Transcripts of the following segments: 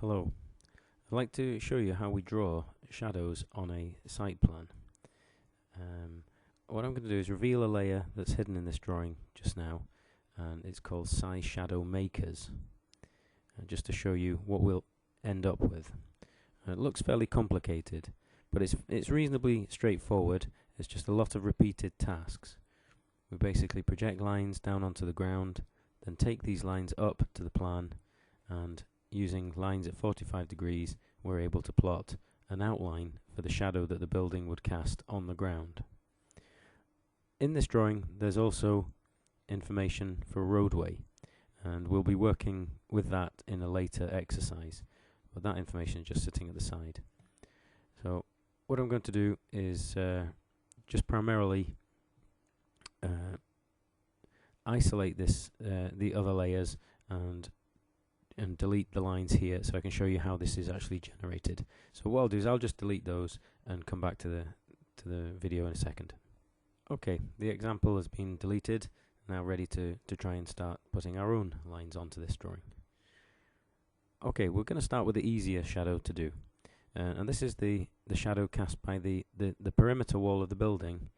Hello, I'd like to show you how we draw shadows on a site plan. What I'm going to do is reveal a layer that's hidden in this drawing just now, and it's called Size Shadow Makers, just to show you what we'll end up with. It looks fairly complicated, but it's reasonably straightforward. It's just a lot of repeated tasks. We basically project lines down onto the ground, then take these lines up to the plan, and using lines at 45 degrees, we're able to plot an outline for the shadow that the building would cast on the ground. In this drawing, there's also information for a roadway, and we'll be working with that in a later exercise, but that information is just sitting at the side. So what I'm going to do is just primarily isolate the other layers and delete the lines here, so I can show you how this is actually generated. So what I'll do is I'll just delete those and come back to the video in a second. Okay, the example has been deleted. Now ready to try and start putting our own lines onto this drawing. Okay, we're going to start with the easier shadow to do, and this is the shadow cast by the perimeter wall of the building,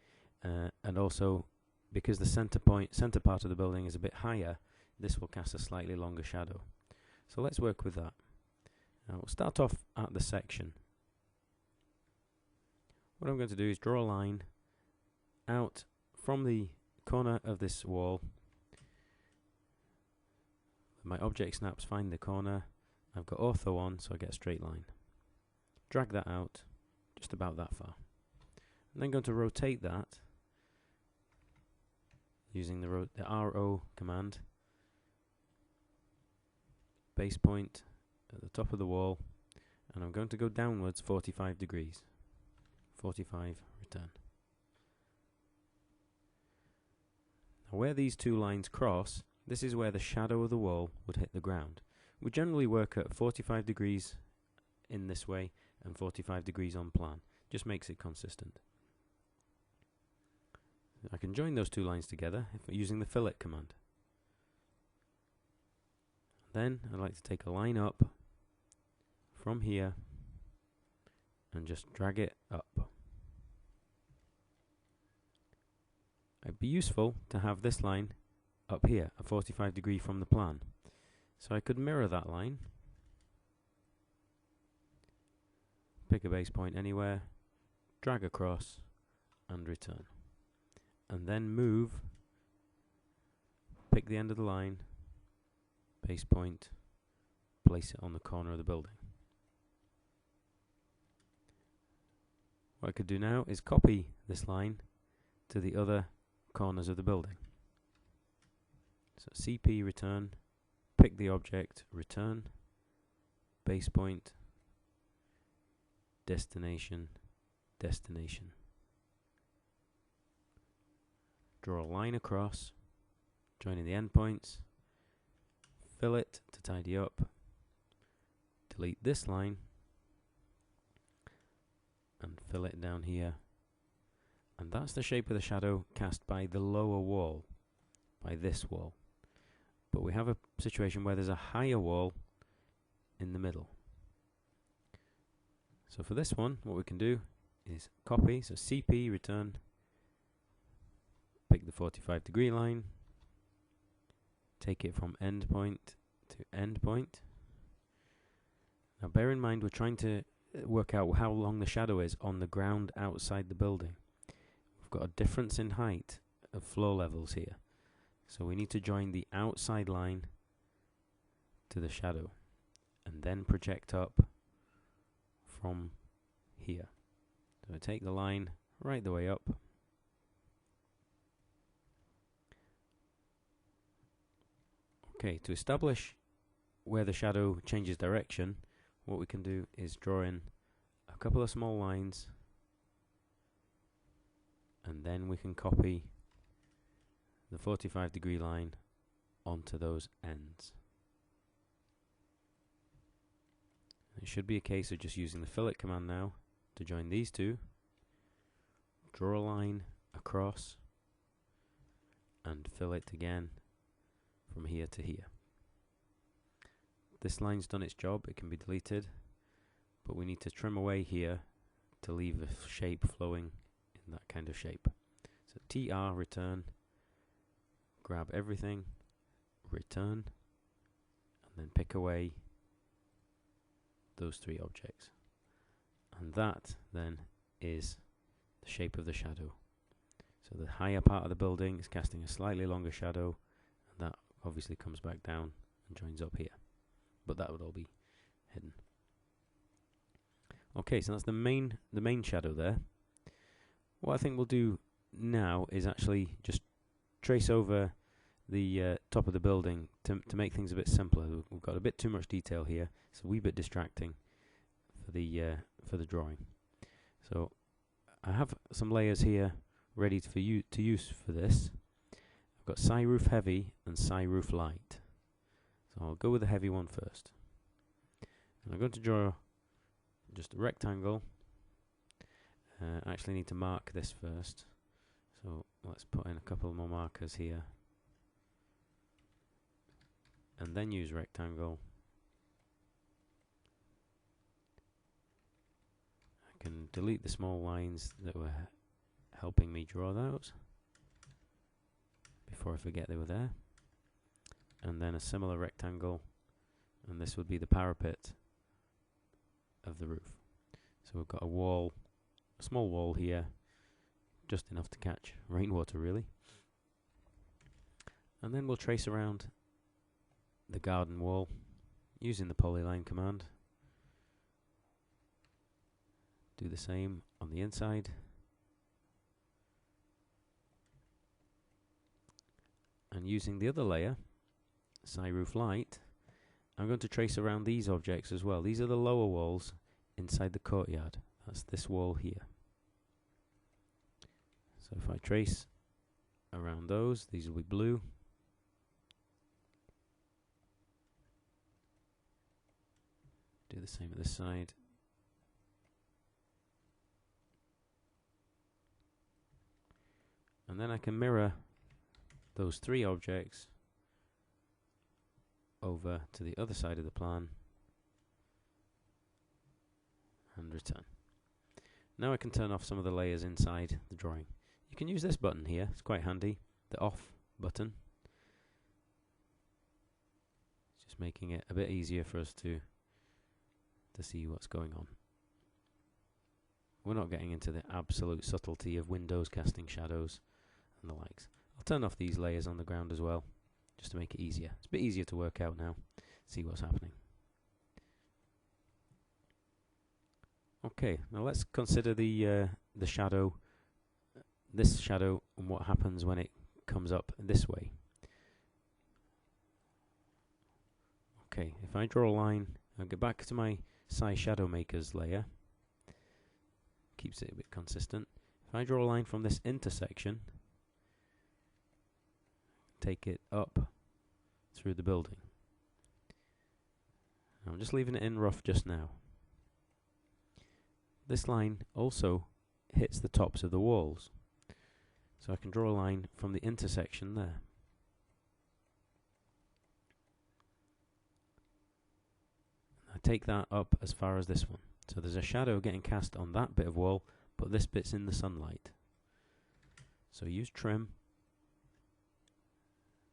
and also because the center part of the building is a bit higher, this will cast a slightly longer shadow. So let's work with that. Now we'll start off at the section. What I'm going to do is draw a line out from the corner of this wall. My object snaps find the corner. I've got ortho on, so I get a straight line. Drag that out just about that far. I'm then going to rotate that using the RO command. Base point at the top of the wall, and I'm going to go downwards 45 degrees. 45, return. Now where these two lines cross, this is where the shadow of the wall would hit the ground. We generally work at 45 degrees in this way and 45 degrees on plan. Just makes it consistent. I can join those two lines together using the fillet command. Then I'd like to take a line up from here and just drag it up. It'd be useful to have this line up here at 45 degrees from the plan. So I could mirror that line, pick a base point anywhere, drag across and return. And then move, pick the end of the line, base point, place it on the corner of the building. What I could do now is copy this line to the other corners of the building. So CP return, pick the object, return, base point, destination, destination. Draw a line across, joining the endpoints, fillet to tidy up, delete this line, and fillet down here. And that's the shape of the shadow cast by the lower wall, by this wall. But we have a situation where there's a higher wall in the middle. So for this one, what we can do is copy, so CP, return, pick the 45 degree line, take it from endpoint to endpoint. Now bear in mind we're trying to work out how long the shadow is on the ground outside the building. We've got a difference in height of floor levels here, so we need to join the outside line to the shadow and then project up from here. So I take the line right the way up, okay. To establish where the shadow changes direction, what we can do is draw in a couple of small lines, and then we can copy the 45 degree line onto those ends. It should be a case of just using the fillet command now to join these two, draw a line across, and fillet again from here to here. this line's done its job, it can be deleted, but we need to trim away here to leave the shape flowing in that kind of shape. So TR, return, grab everything, return, and then pick away those three objects. And that then is the shape of the shadow. So the higher part of the building is casting a slightly longer shadow, and that obviously comes back down and joins up here. But that would all be hidden. Okay, so that's the main shadow there. What I think we'll do now is actually just trace over the top of the building to make things a bit simpler. We've got a bit too much detail here. It's a wee bit distracting for the drawing. So I have some layers here ready for you to use for this. I've got Sci Roof Heavy and Sci Roof Light. So I'll go with the heavy one first. And I'm going to draw just a rectangle. I actually need to mark this first. So let's put in a couple more markers here. And then use rectangle. I can delete the small lines that were helping me draw those before I forget they were there. And then a similar rectangle, and this would be the parapet of the roof. So we've got a wall, a small wall here, just enough to catch rainwater really. And then we'll trace around the garden wall using the Polyline command. Do the same on the inside. And using the other layer, Sci Roof Light, I'm going to trace around these objects as well. These are the lower walls inside the courtyard. That's this wall here. So if I trace around those, these will be blue. Do the same at this side. And then I can mirror those three objects over to the other side of the plan and return. Now I can turn off some of the layers inside the drawing. You can use this button here, it's quite handy, the off button. It's just making it a bit easier for us to see what's going on. We're not getting into the absolute subtlety of windows casting shadows and the likes. I'll turn off these layers on the ground as well, just to make it easier. It's a bit easier to work out now, see what's happening. Okay, now let's consider the shadow, this shadow, and what happens when it comes up this way. Okay, if I draw a line, I'll get back to my Sci Shadow Makers layer. Keeps it a bit consistent. If I draw a line from this intersection, take it up through the building. I'm just leaving it in rough just now. This line also hits the tops of the walls. So I can draw a line from the intersection there. I take that up as far as this one. So there's a shadow getting cast on that bit of wall, but this bit's in the sunlight. So use trim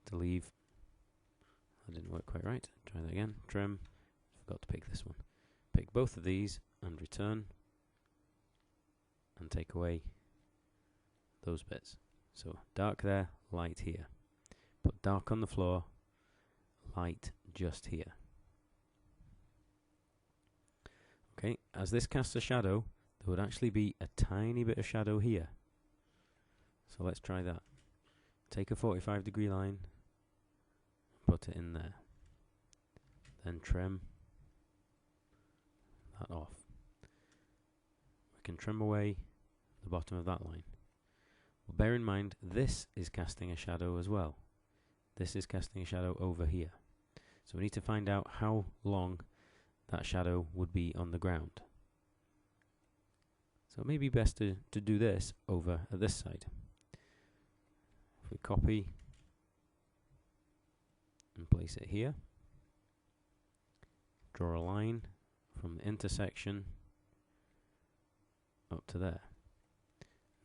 to leave. That didn't work quite right. Try that again. Trim. Forgot to pick this one. Pick both of these and return. And take away those bits. So dark there, light here. Put dark on the floor, light just here. Okay, as this casts a shadow, there would actually be a tiny bit of shadow here. So let's try that. Take a 45-degree line, put it in there. Then trim that off. We can trim away the bottom of that line. Well, bear in mind, this is casting a shadow as well. This is casting a shadow over here. So we need to find out how long that shadow would be on the ground. So it may be best to do this over at this side. If we copy and place it here, draw a line from the intersection up to there.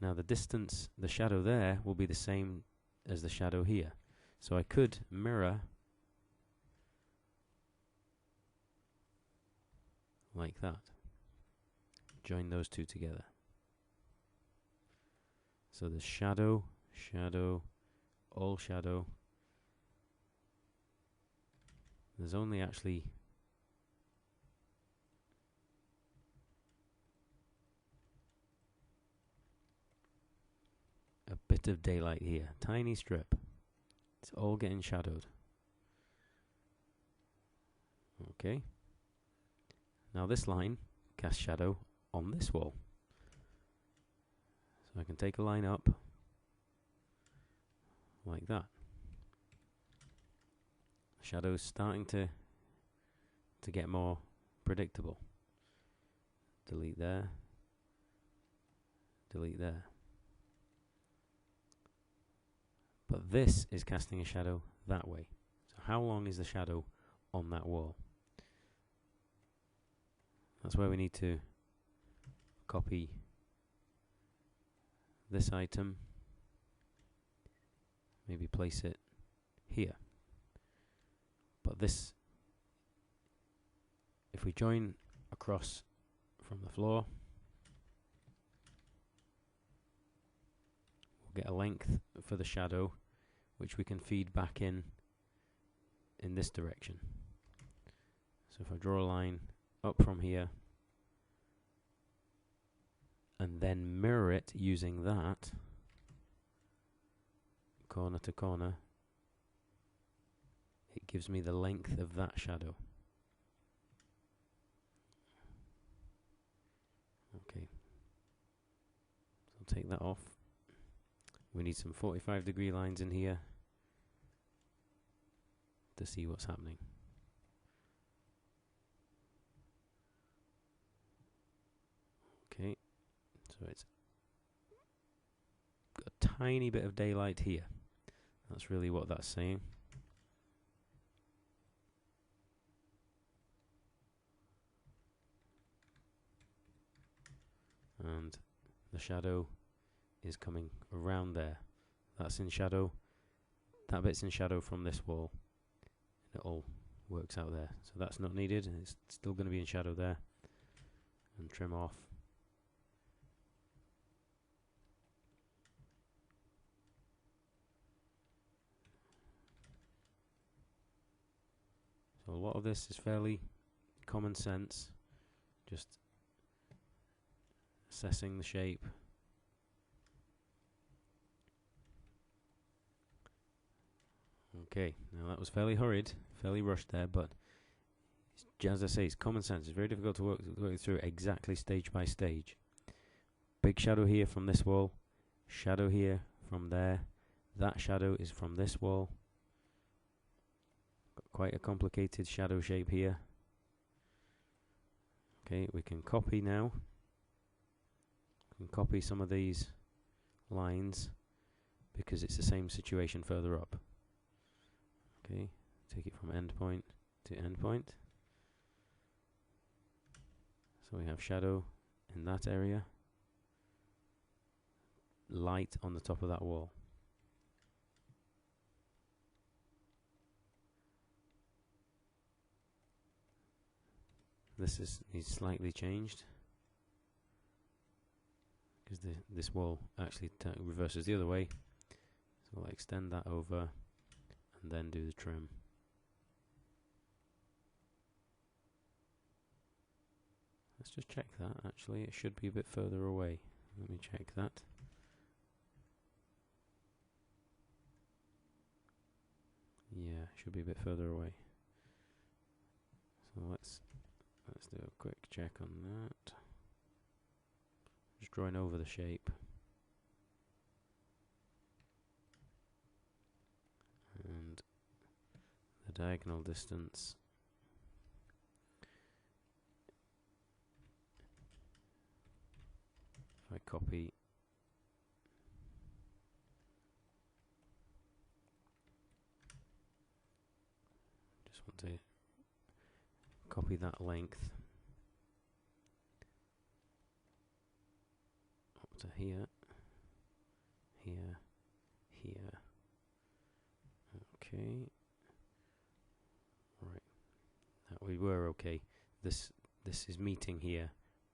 Now the distance, the shadow there will be the same as the shadow here. So I could mirror like that. Join those two together. So there's shadow, shadow, all shadow. There's only actually a bit of daylight here, tiny strip. It's all getting shadowed. Okay. Now this line casts shadow on this wall. So I can take a line up like that. The shadow's starting to get more predictable. Delete there. Delete there. But this is casting a shadow that way. So how long is the shadow on that wall? That's where we need to copy this item, maybe place it here. But this, if we join across from the floor, we'll get a length for the shadow which we can feed back in this direction. So if I draw a line up from here and then mirror it using that corner to corner, it gives me the length of that shadow. Okay, so I'll take that off. We need some 45-degree lines in here to see what's happening. Okay, so it's got a tiny bit of daylight here. That's really what that's saying. And the shadow is coming around there. That's in shadow. That bit's in shadow from this wall. It all works out there. So that's not needed. It's still going to be in shadow there. And trim off. So a lot of this is fairly common sense. Just assessing the shape. Okay, now that was fairly hurried, fairly rushed there, but as I say, it's common sense. It's very difficult to work through exactly stage by stage. Big shadow here from this wall, shadow here from there, that shadow is from this wall. Got quite a complicated shadow shape here. Okay, we can copy now. We can copy some of these lines because it's the same situation further up. Okay, take it from endpoint to endpoint. So we have shadow in that area, light on the top of that wall. This needs slightly changed because this wall actually reverses the other way. So I'll extend that over and then do the trim. Let's just check that. Actually, it should be a bit further away. Let me check that. Yeah, it should be a bit further away. So let's do a quick check on that. Just drawing over the shape. And the diagonal distance. If I copy just want to copy that length up to here, here, here. Okay. Right. That we were okay. This is meeting here,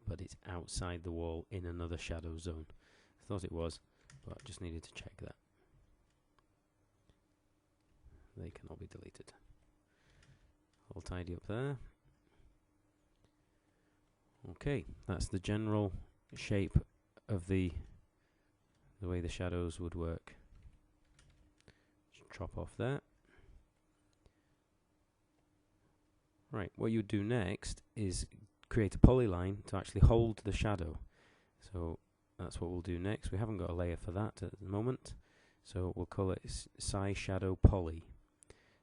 but it's outside the wall in another shadow zone. I thought it was, but just needed to check that. They cannot be deleted. All tidy up there. Okay, that's the general shape of the way the shadows would work. Just chop off there. Right, what you would do next is create a polyline to actually hold the shadow. So that's what we'll do next. We haven't got a layer for that at the moment, so we'll call it Size Shadow Poly.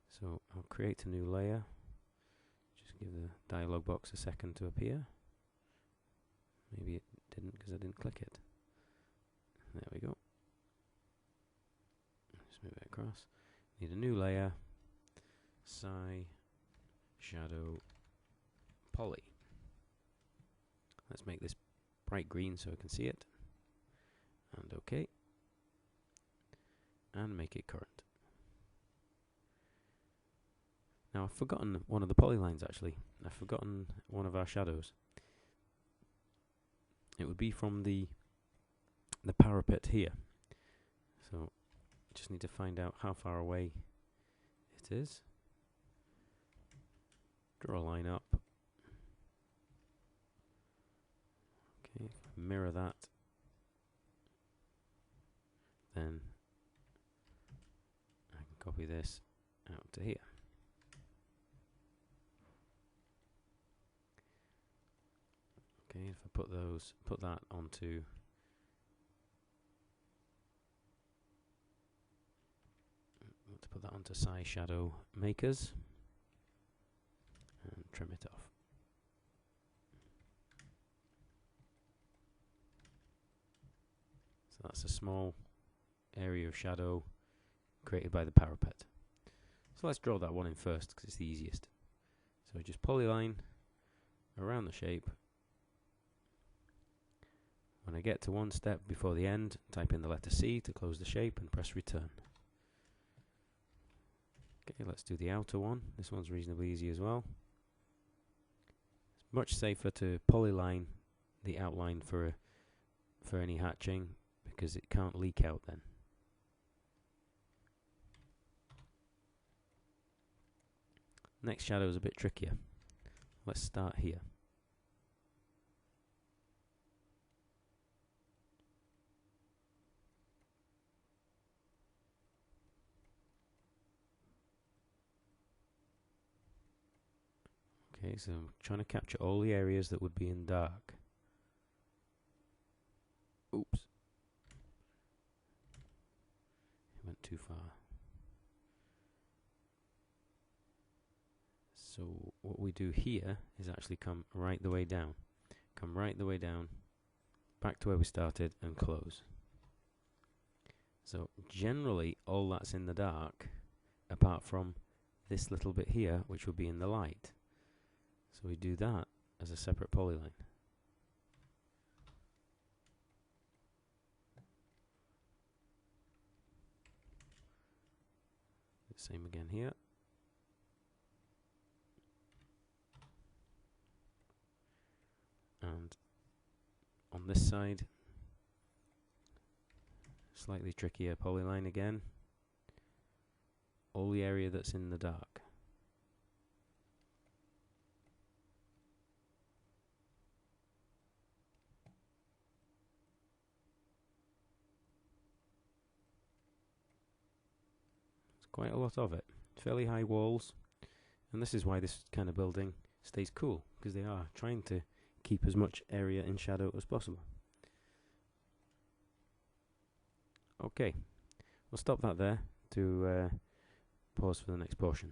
So I'll create a new layer. Just give the dialog box a second to appear. Maybe it didn't because I didn't click it. There we go. Just move it across. Need a new layer. Size Shadow Poly. Let's make this bright green so I can see it. And OK. And make it current. Now I've forgotten one of the polylines actually. I've forgotten one of our shadows. It would be from the parapet here. So just need to find out how far away it is. Draw a line up. Okay, mirror that. Then I can copy this out to here. Okay, if I put that onto Size Shadow Makers and trim it off. So that's a small area of shadow created by the parapet. So let's draw that one in first because it's the easiest. So just polyline around the shape. When I get to one step before the end, type in the letter C to close the shape and press return. Okay, let's do the outer one. This one's reasonably easy as well. It's much safer to polyline the outline for any hatching because it can't leak out then. Next shadow is a bit trickier. Let's start here. Okay, so I'm trying to capture all the areas that would be in dark. Oops. It went too far. So what we do here is actually come right the way down. Come right the way down, back to where we started and close. So generally all that's in the dark, apart from this little bit here, which will be in the light. So we do that as a separate polyline. Same again here. And on this side, slightly trickier polyline again. All the area that's in the dark. Quite a lot of it. Fairly high walls, and this is why this kind of building stays cool, because they are trying to keep as much area in shadow as possible. Okay, we'll stop that there to pause for the next portion.